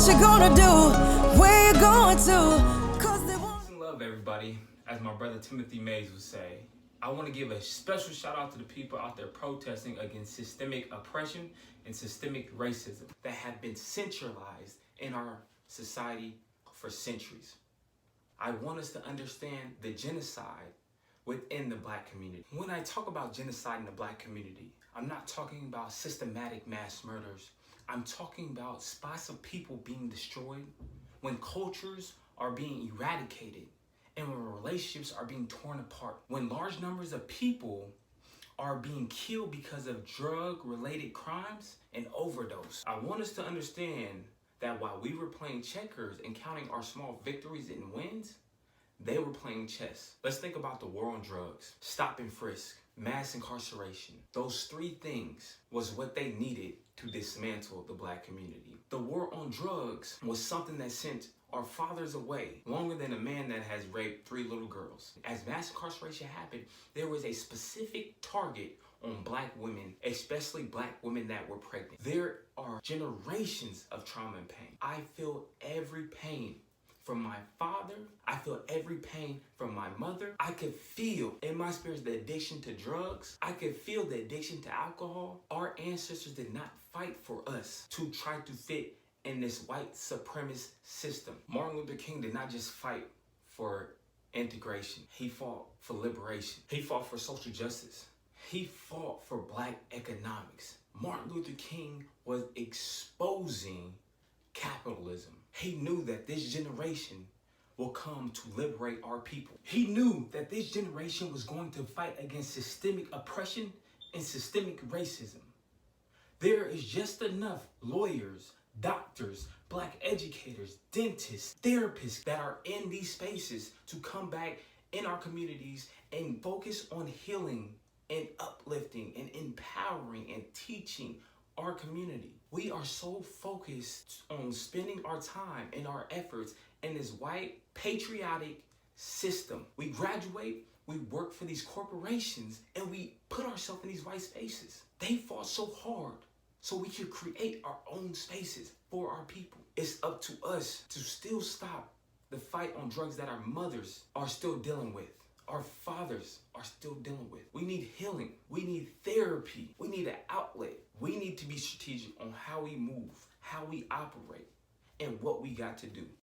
you gonna do? Where you going to? Cause they won't. Peace and love, everybody. As my brother Timothy Mays would say, I want to give a special shout out to the people out there protesting against systemic oppression and systemic racism that have been centralized in our society for centuries. I want us to understand the genocide within the Black community. When I talk about genocide in the Black community, I'm not talking about systematic mass murders. I'm talking about spots of people being destroyed, when cultures are being eradicated, and when relationships are being torn apart, when large numbers of people are being killed because of drug-related crimes and overdose. I want us to understand that while we were playing checkers and counting our small victories and wins, they were playing chess. Let's think about the war on drugs, stop-and-frisk, mass incarceration. Those three things was what they needed to dismantle the Black community. The war on drugs was something that sent our fathers away longer than a man that has raped 3 little girls. As mass incarceration happened, there was a specific target on Black women, especially Black women that were pregnant. There are generations of trauma and pain. I feel every pain from my father. I feel every pain from my mother. I could feel in my spirit the addiction to drugs. I could feel the addiction to alcohol. Our ancestors did not fight for us to try to fit in this white supremacist system. Martin Luther King did not just fight for integration. He fought for liberation. He fought for social justice. He fought for Black economics. Martin Luther King was exposing capitalism. He knew that this generation will come to liberate our people. He knew that this generation was going to fight against systemic oppression and systemic racism. There is just enough lawyers, doctors, Black educators, dentists, therapists that are in these spaces to come back in our communities and focus on healing and uplifting and empowering and teaching our community. We are so focused on spending our time and our efforts in this white patriotic system. We graduate, we work for these corporations, and we put ourselves in these white spaces. They fought so hard so we could create our own spaces for our people. It's up to us to still stop the fight on drugs that our mothers are still dealing with, our fathers are still dealing with. We need healing. We need therapy. We need an outlet. We need to be strategic on how we move, how we operate, and what we got to do.